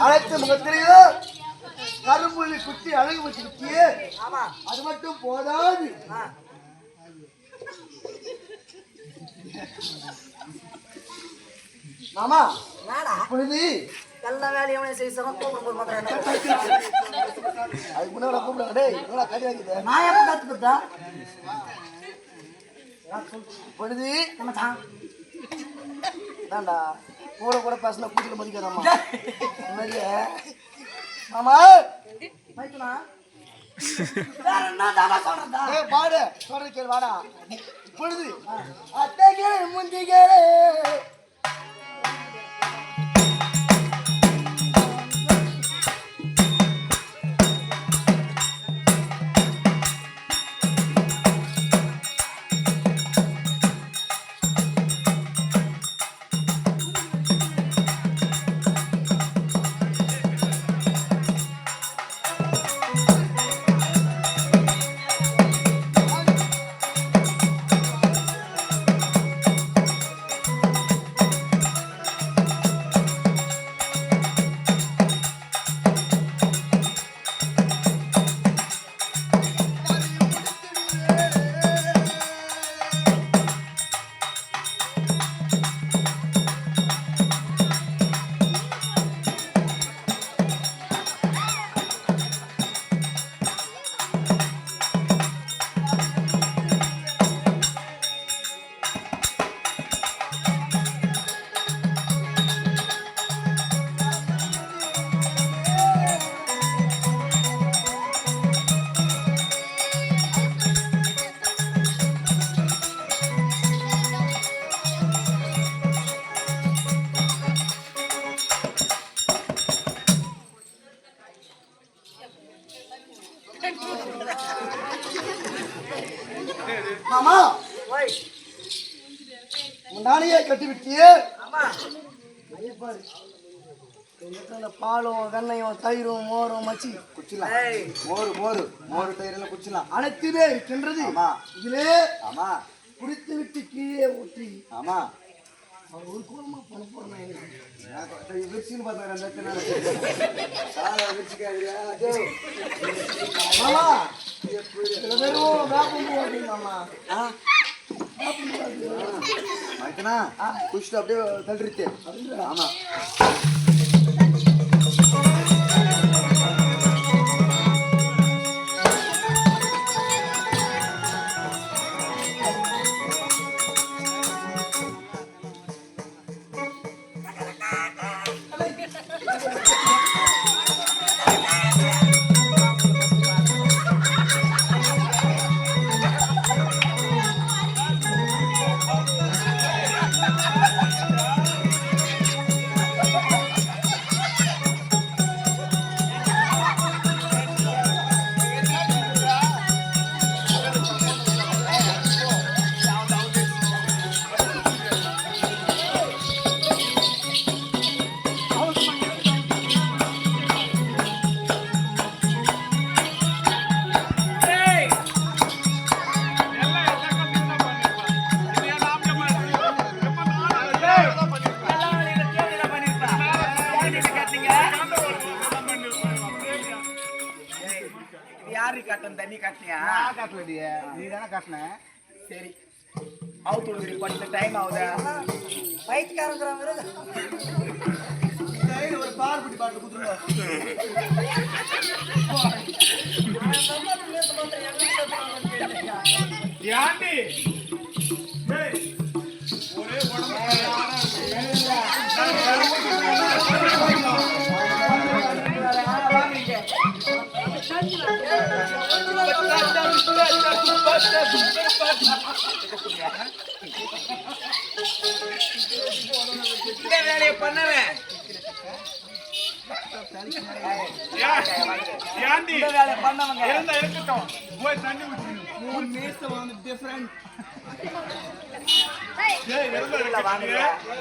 அனைத்து முகத்திலையும் கரும்புள்ளி குத்தி அழகு வச்சிருக்கியே. ஆமா, அது மட்டும் போதாது. மாமா புரியுது. எல்லா வேலையும் செய்யறோம். அதுக்கு முன்னாடி கூப்பிடுங்க. டேய் என்னடா கறி வைக்குது? நான் எப்ப கத்துக்கிட்டா புரியுது. தாண்டா கூட கூட பேசினா கூட்டில மதிக்காதாம்மா. மாமா பாடு சொல்ற கேள் வாடா. புரியுது. அத்தை கேளு முந்தி கேளு. மாமா நானையே கட்டி விட்டியே. பாலும் வெண்ணையும் தயிரும் மோரும் மச்சி குச்சிலாம். மோரு மோரு மோரு தயிரெல்லாம் குச்சிலாம் அனைத்துமே இருக்கின்றது. இதிலே ஆமா குடித்து விட்டு கீழே ஊற்றி. ஆமா ஒரு கோலமா பண்ண போறேன். விரிச்சின்னு பார்த்தேன். மாமா வெறும் வேப்பம் போடுறீங்க மாமா. குடிச்சிட்டு அப்படியே தள்ளிருச்சு. ஆமா தண்ணி கட்டினியா? கட்டலையே, நீ தானே கட்டின. சரி அவுத்து பட்ட டைம் ஆகுதா? வயிற்றுக்காரங்கிறவங்க ஒரு பால் குட்டி பாட்டு கொடுத்துருங்க. ஒரே வேலையை பண்ணவேன். பண்ணவங்க இருக்கட்டும். போய் தண்ணி டிஃபரெண்ட்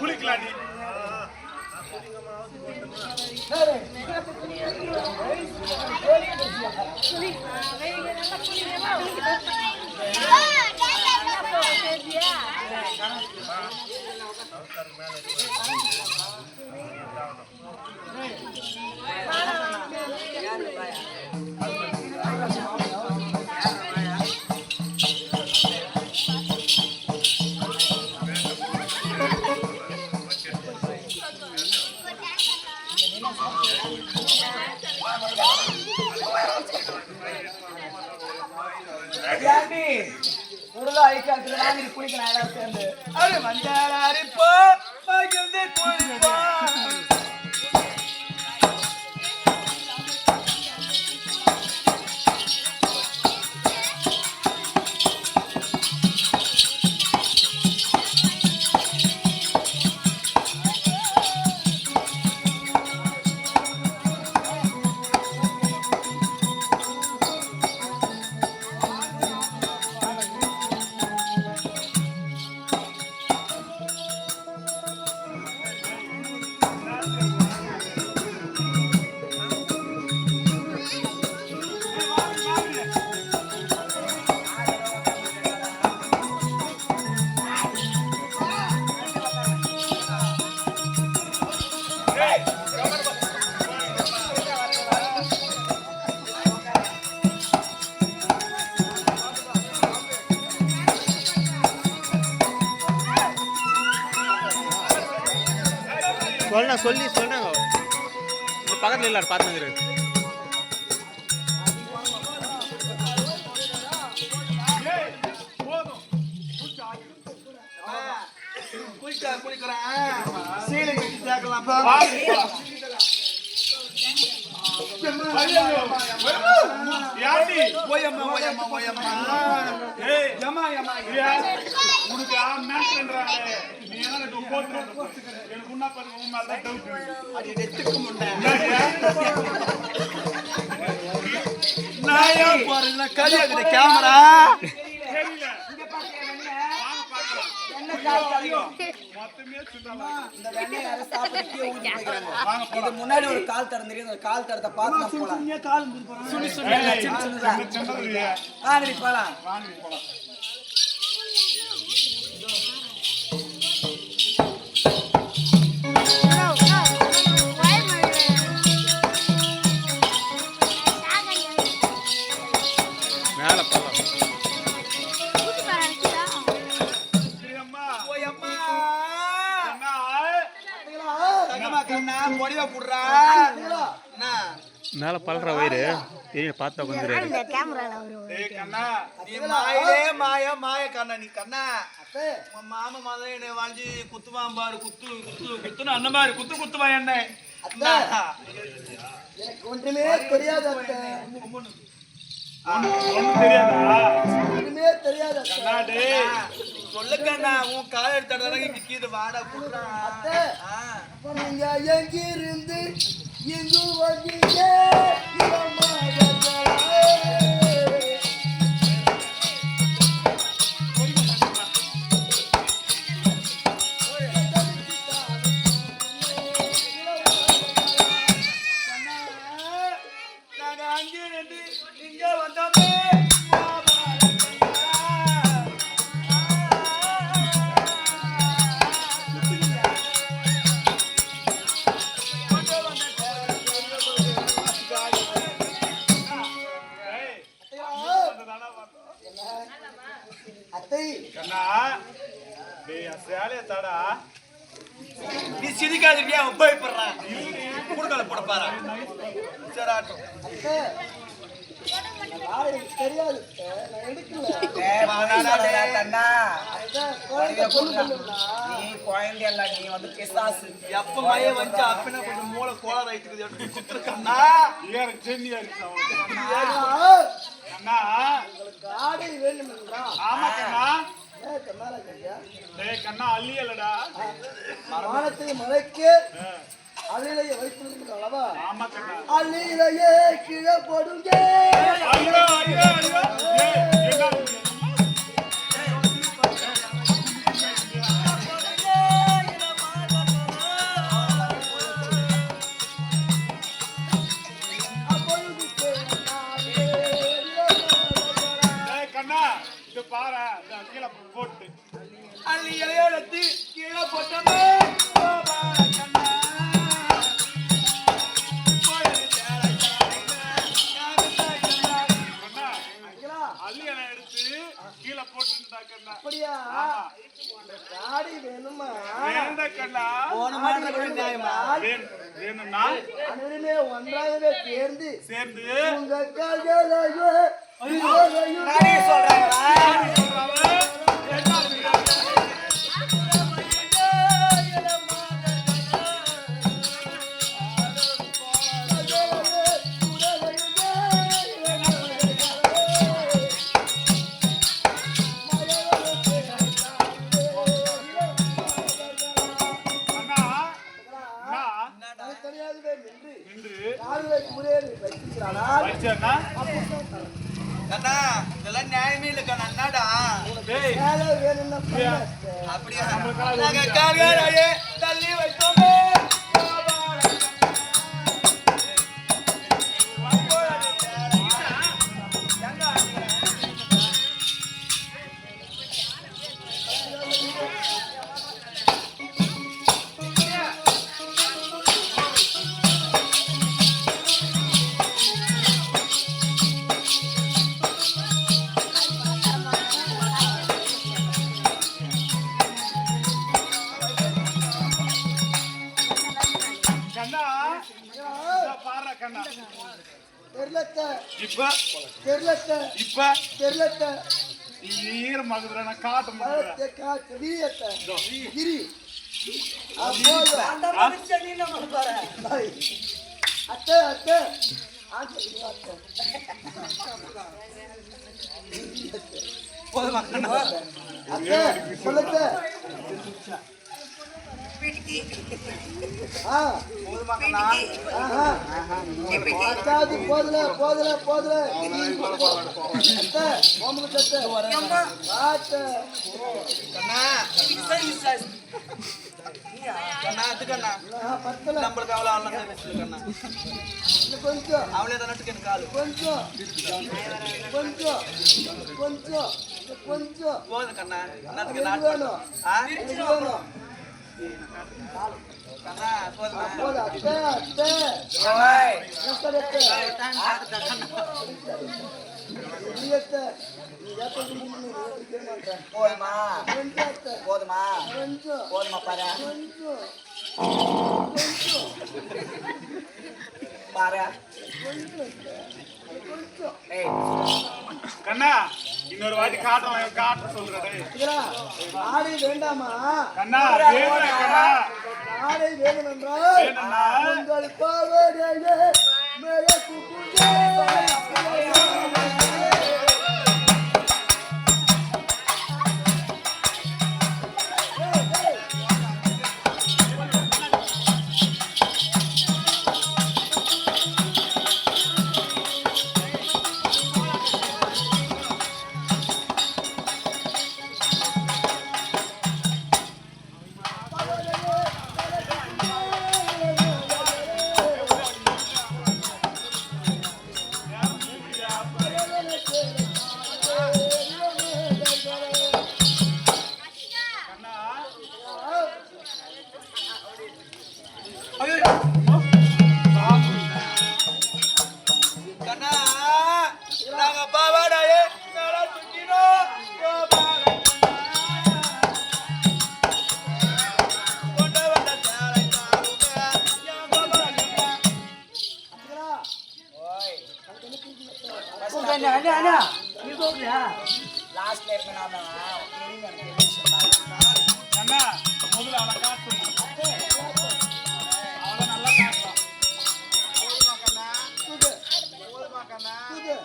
குளிக்கலாடி. ஐக்காத்துல வாங்கி குளிக்கலாம் எல்லாம் சேர்ந்து அது மஞ்சள் அரிப்போ மகிழ்ந்து குளிப்போம். சொல்லி சொல்றாங்க பக்கத்துல எல்லாரும் பார்த்துங்கிறாரு. கேமரா முன்னாடி ஒரு கால் தரம் தெரியும். அந்த கால் தரத்தை பார்த்து போலாம். மேல பல்ற வயிறு தெரியும் பார்த்தா கொஞ்சம் மாமா மதம் என்ன வாழ்ந்து குத்துவான் பாரு குத்து குத்து குத்துன்னு அந்த மாதிரி குத்து குத்துவான் என்ன எனக்கு ஒன்றுமே தெரியாது ஒன்றுமே தெரியாது சொல்லுக்கண்ணா உன் கால எடுத்தாடா கீது வாடா நீங்க எங்கிருந்து எங்கு வந்தீங்க நீ சிரிக்காதிருக்கியா உபயோகப்படுறான் குடுக்கல போட பாரு சராட்டம் தெரியாது நீ வந்து பிசாசு எப்ப மய வந்து அப்பனா கொஞ்சம் மூளை கோளாறு ஆயிட்டு எடுத்து குத்துருக்கா உங்களுக்கு ஆடை வேணுங்களா? ஆமா கண்ணா கண்ணா அள்ளி அல்லடா வானத்தை மலைக்கு அழிலையை வைத்திருக்கிறது அல்லவா? அழிலையே கீழே போடுங்க. அள்ளி இலையோட கீழே போட்டோமே கண்ணா கீழே போட்டுட்டா கண்ணா. அப்படியா இந்த காடி வேணுமா வேணும்டா கண்ணா. போன மாட்டேன் நியாயமா வேணும்னா அனைவருமே ஒன்றாகவே சேர்ந்து உங்க கால்களையே நானே சொல்றாங்களா தனியாகவே நின்று நின்று கால்களை முறையில் வைத்திருக்கிறானால் வச்சேன்னா கண்ணா இதெல்லாம் நியாயமே இல்ல கண்ணா என்னடா டேய் வேலை வேணும்னா பண்ணு. அப்படியா நாங்க கால்களையே தள்ளி வைத்தோமே கண்ணா பாரு கண்ணா. தெரியலத்த இப்ப தெரியலத்த இப்ப தெரியலத்த ஈர மகுதுல காட்ட முடியல. கிரியத்த கிரி அப்போது அத்தை அத்தை போதுமா கண்ணா அத்தை சொல்லுங்க போதுமா கண்ணா அத்தாது போதுல போதுல போதுல அத்தை ஓமக்கு அத்தை அத்தை கண்ணா கண்ணா அது கண்ணா பத்தல நம்மளுக்கு அவ்வளோ அவ்வளோ வச்சுரு கண்ணா இன்னும் கொஞ்சம் அவளே தான் நட்டுக்கு எனக்கு காலு கொஞ்சம் கொஞ்சம் கொஞ்சம் கொஞ்சம் போதும் கண்ணா என்னத்துக்கு எது நாட்டு வேணும் ஆ எது வேணும் கண்ணா போதுமா போது அத்தை அத்தை ஓய் நெஸ்டர் அத்தை கிரியத்த நீ ஏத்த முடியும்னு கேட்க மாட்டேன் போதுமா கொஞ்சம் அத்தை போதுமா கொஞ்சம் போதுமா பாரு கொஞ்சம் கொஞ்சம் பாரு கொஞ்சம் அத்தை கொஞ்சம் ஏய் கண்ணா இன்னொரு வாட்டி காட்ட சொல்றேன் டேய். இதுடா, ஆடை வேண்டாமா கண்ணா வேணும்டா கண்ணா. ஆடை வேணும் என்றால் வேணும்னா உங்கள் பாவடையே மேலே குப்புதே. கண்ணா நாங்க பாவாடாயே மேல சுத்தினோம் கோபால கொண்ட வந்த தாரை தாருங்க யா கோபால ஓய் லாஸ்ட் லைஃப் நாம கண்ணா முதல்ல அவனை காட்டு அவன் நல்லா காட்டுறான். போதுமா கண்ணா தூக்கு, போதுமா கண்ணா தூக்கு.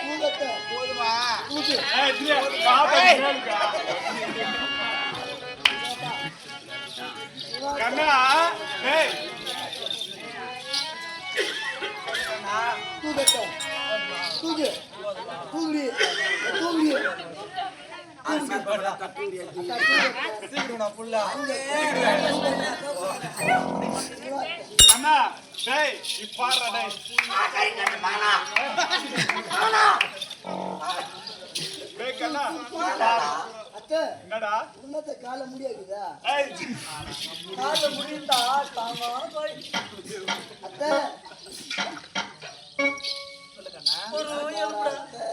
தூக்கத்தை, போதுமா தூக்கு. ஏய் இதுல காட்ட கேளுடா. கண்ணா ஏய் கண்ணா தூக்கத்தை, தூக்கு. தூக்குடி, தூக்குடி. சீக்கிரம் புல்லா கண்ணா டேய் இப்பாறா டேய். டேய் கண்ணா அத்தை, என்னடா உன்னத்தை கால முடியாதுதா? ஏய் கால முடிந்தா தாங்க போய். அத்தை, சொல்லு கண்ணா அத்தை,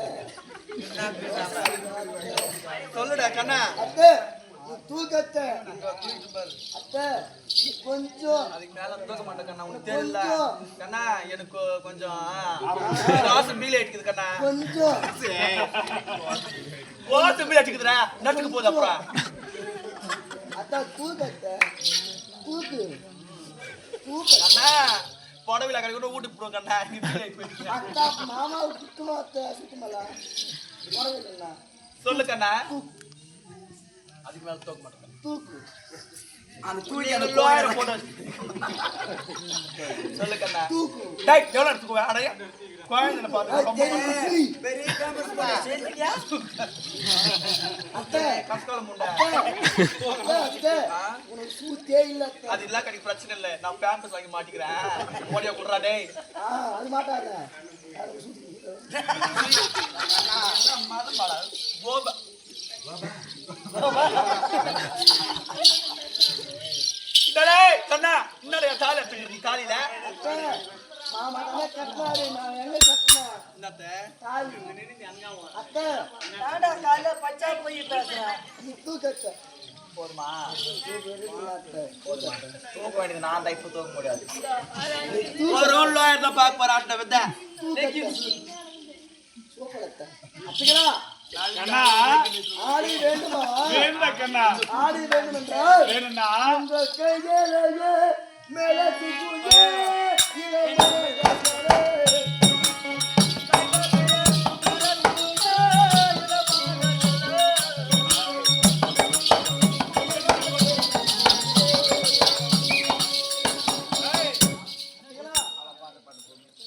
சொல்லுடா கண்ணா. அத்தை நீ தூக்கத்தை அத்தை நீ கொஞ்சம் அதுக்கு மேல தூக்க மாட்டேன் கண்ணா, உனக்கு தெரியல கொஞ்சம் கண்ணா. எனக்கு கொஞ்சம் ராசம் பீல் அடிக்குது கண்ணா. கொஞ்சம் ஓசம் பீல் அடிக்குதுடா, நட்டுக்கு போகுது அப்புறம். அத்தா தூக்கத்தை தூக்கு தூக்க கண்ணா புடவையில கடைக்கூட வீட்டுக்கு போடுவோம் கண்ணா. நீ பீல் ஆகி போயிடுச்சு. அத்தா மாமாவுக்கு சுத்தமா அத்தை சுத்தமல்லா பரவாயில்லைண்ணா சொல்லு கண்ணா. அதுக்கு மேல தூக்க மாட்டேன். தூக்கு அந்த தூக்கி அந்த லோயரை போட்டு சொல்லு கண்ணா. தூக்கு டேய் எவ்வளவு எடுத்துக்குவேன் அடைய குழந்தைல பாத்து பெரிய அத்தை கஷ்டம் முண்டை. அத்தை உனக்கு சூத்தே இல்ல அத்தை. அது இல்ல கடி பிரச்சனை இல்ல, நான் பேம்பஸ் வாங்கி மாட்டிக்கிறேன். ஓடியா குடுறா டேய். அது மாட்டாத மதம் பாடா கோப டேய் கண்ணா இன்னொரு தால எடுத்து காலையில அத்தை மாமா தானே கட்டினாரு நான் எங்க கட்டினேன் என்னத்த தாய் நின்னு அங்காவும் அத்தை நாடா காலைல பச்சை போய் பேசுறேன். நீ தூக்கத்தை போதுமா? அத்தை தூக்க வேண்டியது நான் தான் இப்ப தூக்க முடியாது. ஒரு ரோல் லாயர் தான் பாக்க போறாட்ட வித்த சூப்பர் அத்தை அத்தைங்களா கண்ணா ஆடி வேண்டுமா வேணும்டா கண்ணா ஆடி வேண்டும் என்றால் வேணும்டா. உங்க கையிலேயே மேலே தூக்குங்க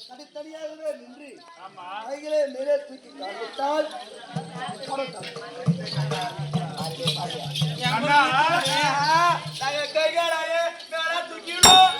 தனித்தனியாகவே நின்று கைகளை மேலே தூக்கி காண்பித்தால் கண்ணா நாங்க கைகளாயே மேல தூக்கிடுவோம்.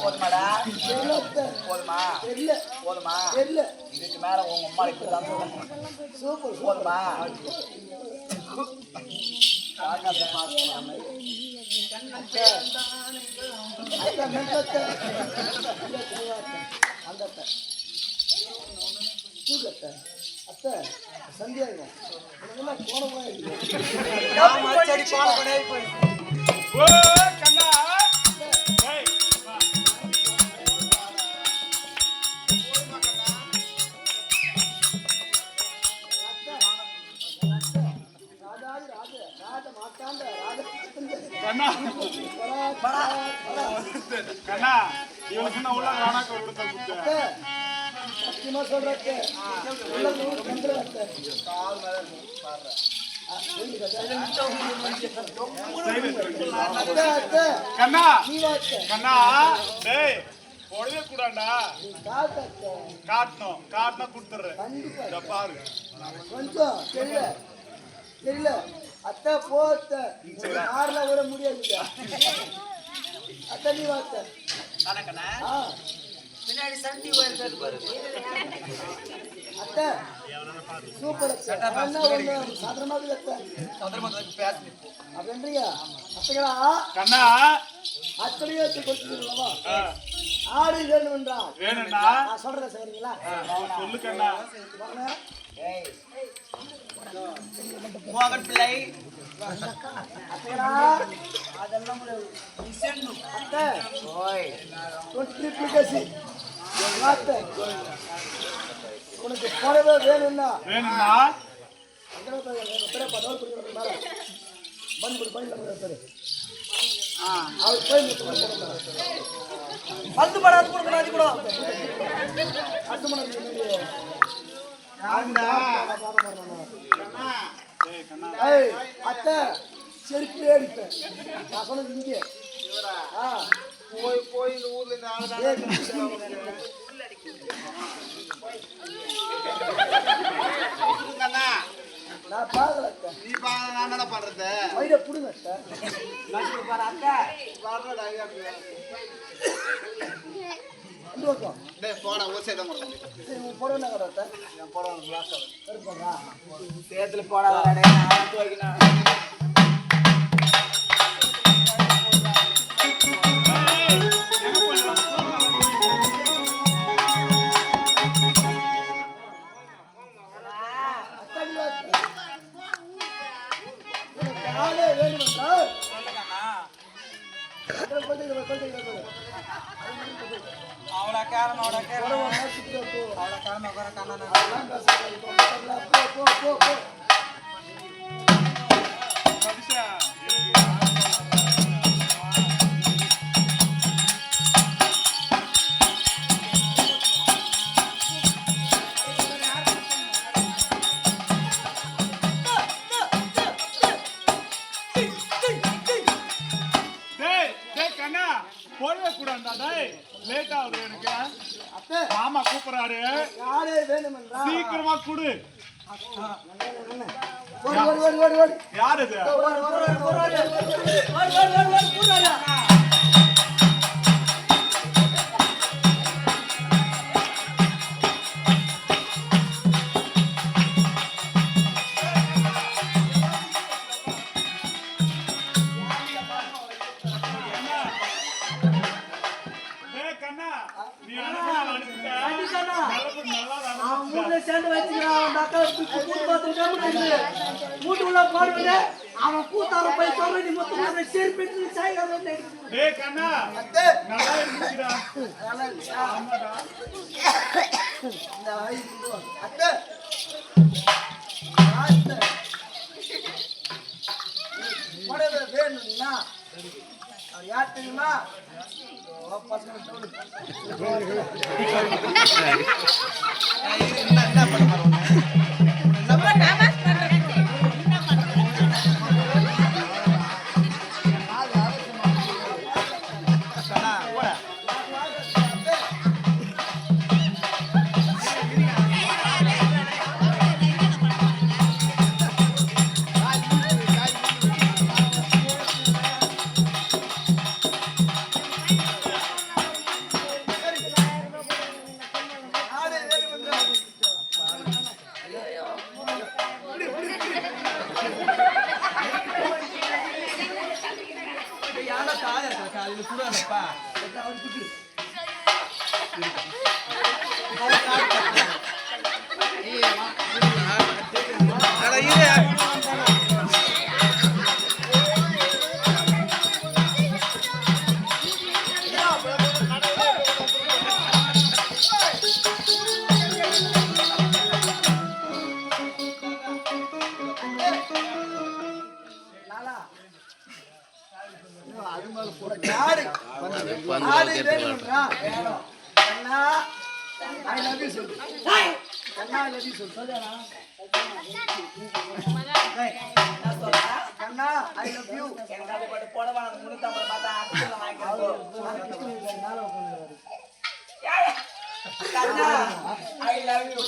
போதுமாடா? போதுமா? போதுமா? இதுக்கு மேல உங்க அம்மா இப்படிதான் சூப்பர் போதுமா? அத்தை சந்தியாங்க போன மச்சடி பாட போய் ஓ கண்ணா ஏய் வா. கண்ணா கண்ணா இவனுக்கு என்ன உள்ள வேணாக்க விடுத்த குத்த சத்தியமா சொல்றேன் கண்ணா நீ வாத்த கண்ணா டேய் போடவே கூடாண்டா. காட்டணும் காட்டினா கொடுத்துட்றேன். கண்டிப்பா இத பாரு கொஞ்சம் தெரியல தெரியல அத்தை போத்த ஆறுல விட முடியாது அத்தை நீ வாத்த கண்ணா பின்னாடி சண்டி போயிருக்காரு பாரு. அத்தை சூப்பர் அத்தை என்ன ஒண்ணு சாதாரணமாக அத்தை சந்திரமந்தனுக்கு பேசு அப்படின்றீங்க அத்தைகளா கண்ணா அத்தனையே கொடுத்துருக்கோமா ஆ, ஆடு வேணும் என்றால் வேணும்டா. நான் சொல்றேன் சரிங்களா சொல்லு கண்ணா. மோகன் பிள்ளை அத்தைகளா அதெல்லாம் முடியாது. நீ செல்லு. அத்தை ஓய் ட்ரிப்ளிகேசி வாத்த உனக்கு புடவை வேணும்னா வேணும்டா. பந்து படாது கொடுக்கணும் அது கூட. அத்தை செருப்பே அடிப்பேன் நான் சொன்னது இங்கே போய் போய் இந்த ஊர்ல இந்த ஆளு ஐடியா கொடுங்க அத்தை. இந்த பக்கம். போடா ஊசே தான் கொடுக்கணும். சரி, உன் புடவை என்ன கடை அத்தை? என் போட ஒரு கிளாஸ் எடுப்பாங்களா? சேத்துல போடாத நான் வைக்கணும். ஆளே வேணுமென்றால் அவளா காரணம் புடவை மாத்திட்டு போ. அவளா காரணம் வர காரணம் அதெல்லாம் பேசாத. போ, போ, போ, போ. சதீஷா, டேய் டேய் கண்ணா போடவே கூடாண்டா டேய் லேட் ஆகுது எனக்கு அத்தை, மாமா கூப்பிடுறாரு யாரே வேணுமென்றால் சீக்கிரமா குடு ஓடு, ஓடு, ஓடு, ஓடு, ஓடு. யார் இது ஓடு, ஓடு, ஓடு, ஓடு, ஓடு. ஓடு, ஓடு, ஓடு, ஓடு, கூடாதா? டேய் கண்ணா நீ அனுப்புனா அனுப்பிட்ட கண்டிப்பாண்ணா. நல்லா அவன் மூட்டுல சேர்ந்து வச்சுக்கிறான். அவன் அக்கா கூட்டு பார்த்துட்டு மூட்டுக்குள்ள போடுவது அவன் கூத்தார போய் சொல்ற நீ மொத்தம் சேர்ப்பிட்டு சாய்க்காம டேய் கண்ணா நல்லா இருக்குடா ஆமாடா இந்த ஐந்து ரூபா. அத்தை. அத்தை. புடவை வேணும்னா அவர் யார் தெரியுமா? ஓ, பசங்க சொல்லு. யாரே வேணுமென்றால் யாரு யாரு வேணும்னா கண்ணா ஐ லவ் யூ சொல்லு. கண்ணா ஐ லவ் யூ சொல்லு. சொல்லுடா. கண்ணா ஐ லவ் யூ. போடவா முன்னூத்தி பார்த்தா கண்ணா ஐ லவ் யூ.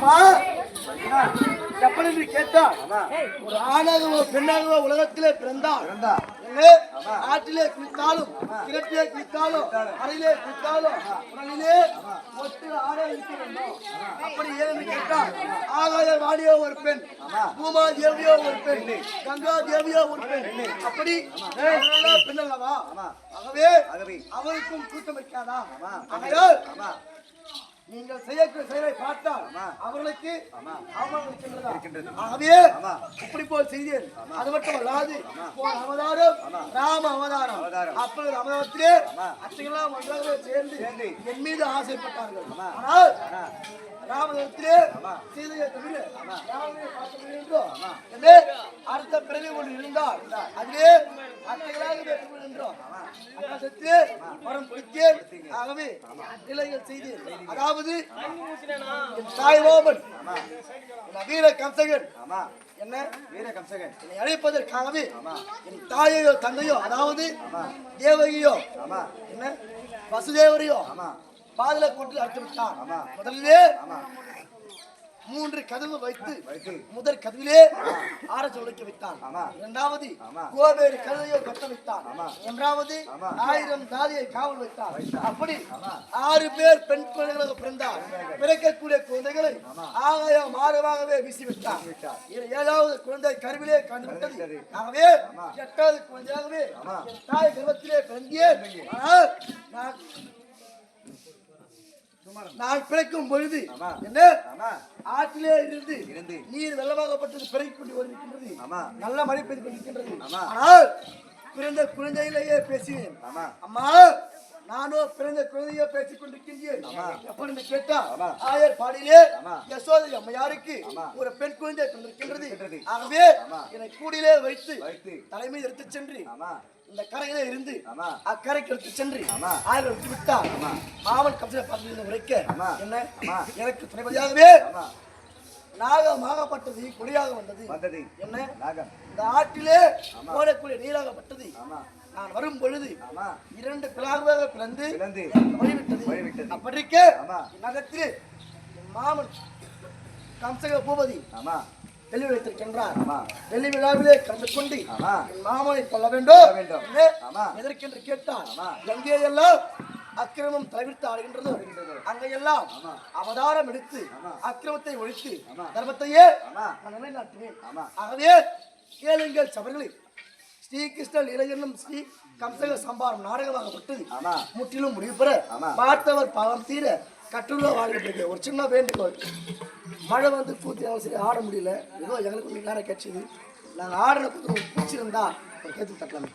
அம்மா எப்படி என்று கேட்டால் ஒரு ஆணாகவோ பெண்ணாகவோ உலகத்திலே பிறந்தால் ஆற்றிலே குளித்தாலும் கிணற்றிலே குளித்தாலும் அறையிலே குளித்தாலும் உடலிலே ஒட்டு ஆடை இருக்க வேண்டும். அப்படி ஏன்னு கேட்டால் ஆகாய வாணியோ ஒரு பெண், பூமா தேவியோ ஒரு பெண், கங்கா தேவியோ ஒரு பெண், அப்படி பெண் அல்லவா? ஆகவே அவருக்கும் கூட்டம் வைக்காதா? ஆகையால் நீங்கள் செய்யக்கூடிய செயலை பார்த்தால் அவர்களுக்கு அவமானம் இருக்கின்றது. ஆகவே இப்படி போல் செய்தேன். அது மட்டும் அல்லாது அவதாரம் ராம அவதாரம். அப்பொழுது அவதாரத்திலே அத்தையெல்லாம் ஒன்றாகவே சேர்ந்து என் மீது ஆசைப்பட்டார்கள். ஆனால் ராமதத்திலே சீதையை தவிர அடுத்த பிறகு ஒன்று இருந்தால் அதிலே அத்தைகளாக நின்றோம். வரம் கொடுத்தேன். ஆகவே நிலைகள் செய்தேன். அதாவது தாய்வோமன் வீர கம்சகன் என்ன வீர கம்சகன் என்னை அழைப்பதற்காகவே என் தாயையோ தந்தையோ அதாவது தேவகியோ என்ன வசுதேவரையோ பாதல கொண்டு அழைத்து விட்டான். முதலிலே 3 கதவு வைத்து முதல் கதவிலே ஆரஞ்சு உழைக்க வைத்தான். இரண்டாவது கோவேறு கதவையோ கட்ட வைத்தான். மூன்றாவது 1000 தாதியை காவல் வைத்தான். அப்படி 6 பேர் பெண் குழந்தைகளாக பிறந்தார். பிறக்கக்கூடிய குழந்தைகளை ஆகாய மாறவாகவே வீசிவிட்டார். 7வது குழந்தை கருவிலே கண்டுவிட்டது. ஆகவே 8வது குழந்தையாகவே தாய் கர்ப்பத்திலே பிறந்தேன். ஆனால் நான் பிறக்கும் பொழுது என்ன ஆற்றிலே இருந்து நீர் வெள்ளமாகப்பட்டது பிறகு கொண்டு வருகின்றது. நல்ல மழை பெய்து கொண்டிருக்கின்றது. ஆனால் பிறந்த குழந்தையிலேயே பேசினேன். அம்மா நானோ பிறந்த குழந்தையோ பேசிக் கொண்டிருக்கின்றேன். எப்படி கேட்டா ஆயர் பாடியிலே யசோதை அம்மையாருக்கு ஒரு பெண் குழந்தை கொண்டிருக்கின்றது. ஆகவே என்னை கூடியிலே வைத்து தலைமை எடுத்து சென்று இந்த கரையிலே இருந்து அக்கரைக்கு எடுத்து சென்று ஆயர் எடுத்து விட்டார். மாமன் கம்சனை பார்த்து உரைக்க என்ன எனக்கு துணைபதியாகவே நாகமாகப்பட்டது கொடியாக வந்தது. என்ன இந்த ஆற்றிலே ஓடக்கூடிய நீராகப்பட்டது. நான் வரும் பொழுது 2 பிளாக பிளந்து வழிவிட்டது. அப்படிக்க நகத்திலே மாமன் கம்சக பூபதி தெளிவு வைத்திருக்கின்றார். வெள்ளி விழாவிலே கலந்து கொண்டு மாமனை கொள்ள வேண்டும் எதற்கென்று கேட்டார். எங்கேயெல்லாம் அக்கிரமம் தவிர்த்து ஆடுகின்றதோ அங்கையெல்லாம் அவதாரம் எடுத்து அக்கிரமத்தை ஒழித்து தர்மத்தையே நிலைநாட்டுவேன். ஆகவே கேளுங்கள் சபர்களே, ஸ்ரீகிருஷ்ணன் இளைஞனும் ஸ்ரீ கம்சக சம்பாரம் நாடகமாகப்பட்டது முற்றிலும் முடிவு பெற பார்த்தவர் பாவம் தீர கட்டுள்ள வாழ்க்கை. ஒரு சின்ன வேண்டுகோள், மழை வந்து கூத்தினாலும் சரி ஆட முடியல. ஏதோ எங்களுக்கு நேரம் கிடைச்சது. நாங்கள் ஆடுற பிடிச்சிருந்தா ஒரு கேத்து தட்டலாம்.